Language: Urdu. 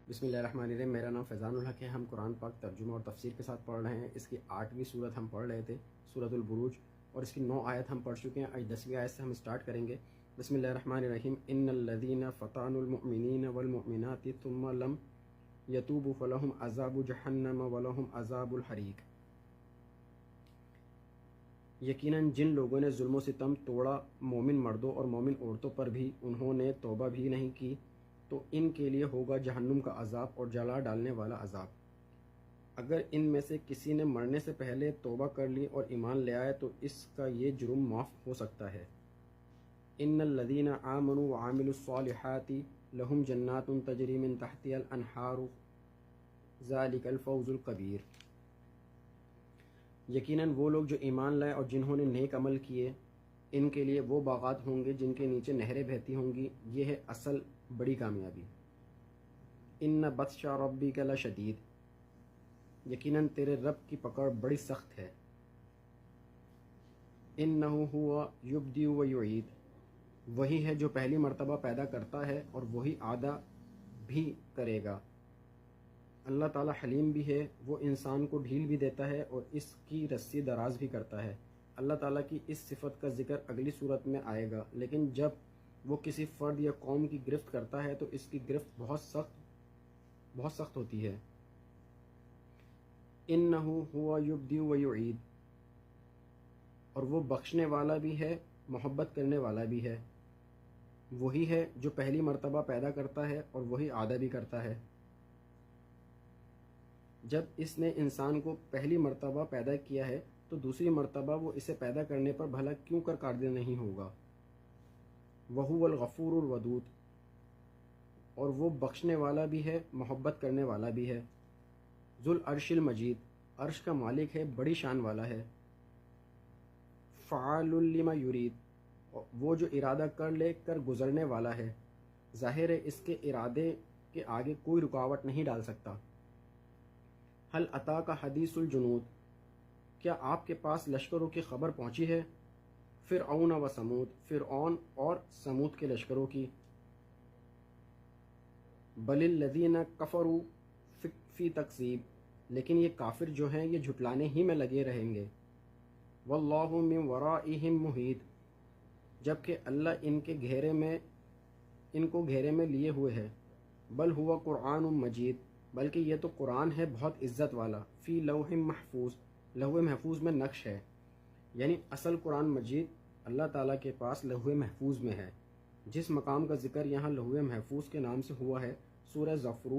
بسم اللہ الرحمن الرحیم۔ میرا نام فیضان الحق ہے۔ ہم قرآن پاک ترجمہ اور تفسیر کے ساتھ پڑھ رہے ہیں۔ اس کی 8ویں صورت ہم پڑھ رہے تھے، سورۃ البروج، اور اس کی 9 آیت ہم پڑھ چکے ہیں۔ آج 10ویں آیت سے ہم اسٹارٹ کریں گے۔ بسم اللہ الرحمن الرحیم۔ ان الذین فتنوا المؤمنین والمؤمنات ثم لم یتوبوا فلہم عذاب جہنم ولہم عذاب الحریق۔ یقیناً جن لوگوں نے ظلم و ستم توڑا مومن مردوں اور مومن عورتوں پر بھی، انہوں نے توبہ بھی نہیں کی، تو ان کے لیے ہوگا جہنم کا عذاب اور جلا ڈالنے والا عذاب۔ اگر ان میں سے کسی نے مرنے سے پہلے توبہ کر لی اور ایمان لے آئے تو اس کا یہ جرم معاف ہو سکتا ہے۔ ان الذین آمنوا وعملوا الصالحات لہم جنات تجری من تحتها الانہار ذلک الفوز الکبیر۔ یقیناً وہ لوگ جو ایمان لائے اور جنہوں نے نیک عمل کیے، ان کے لیے وہ باغات ہوں گے جن کے نیچے نہریں بہتی ہوں گی، یہ ہے اصل بڑی کامیابی۔ ان بطش ربک لشدید، یقیناً تیرے رب کی پکڑ بڑی سخت ہے۔ انہ ہوا یبدئ و یعید، وہی ہے جو پہلی مرتبہ پیدا کرتا ہے اور وہی اعادہ بھی کرے گا۔ اللہ تعالیٰ حلیم بھی ہے، وہ انسان کو ڈھیل بھی دیتا ہے اور اس کی رسی دراز بھی کرتا ہے۔ اللہ تعالیٰ کی اس صفت کا ذکر اگلی صورت میں آئے گا، لیکن جب وہ کسی فرد یا قوم کی گرفت کرتا ہے تو اس کی گرفت بہت سخت ہوتی ہے۔ انہ ہوا یبدئ و یعید، اور وہ بخشنے والا بھی ہے، محبت کرنے والا بھی ہے۔ وہی ہے جو پہلی مرتبہ پیدا کرتا ہے اور وہی اعادہ بھی کرتا ہے۔ جب اس نے انسان کو پہلی مرتبہ پیدا کیا ہے تو دوسری مرتبہ وہ اسے پیدا کرنے پر بھلا کیوں کر قادر نہیں ہوگا۔ وَهُوَ الْغَفُورُ الْوَدُودُ، اور وہ بخشنے والا بھی ہے، محبت کرنے والا بھی ہے۔ ذو العرش المجید، عرش کا مالک ہے، بڑی شان والا ہے۔ فعال لما یرید، وہ جو ارادہ کر لے کر گزرنے والا ہے، ظاہر ہے اس کے ارادے کے آگے کوئی رکاوٹ نہیں ڈال سکتا۔ هل اتاک حدیث الجنود، کیا آپ کے پاس لشکروں کی خبر پہنچی ہے؟ فرعون و سمود، فرعون اور سمود کے لشکروں کی۔ بل الذین کفروا فی تکذیب، لیکن یہ کافر جو ہیں یہ جھٹلانے ہی میں لگے رہیں گے۔ واللہ من ورائہم محیط، جبکہ اللہ ان کو گھیرے میں لیے ہوئے ہے۔ بل ہوا قرآن مجید، بلکہ یہ تو قرآن ہے بہت عزت والا۔ فی لوح محفوظ، لوح محفوظ میں نقش ہے، یعنی اصل قرآن مجید اللہ تعالیٰ کے پاس لوح محفوظ میں ہے۔ جس مقام کا ذکر یہاں لوح محفوظ کے نام سے ہوا ہے، سورہ زخرف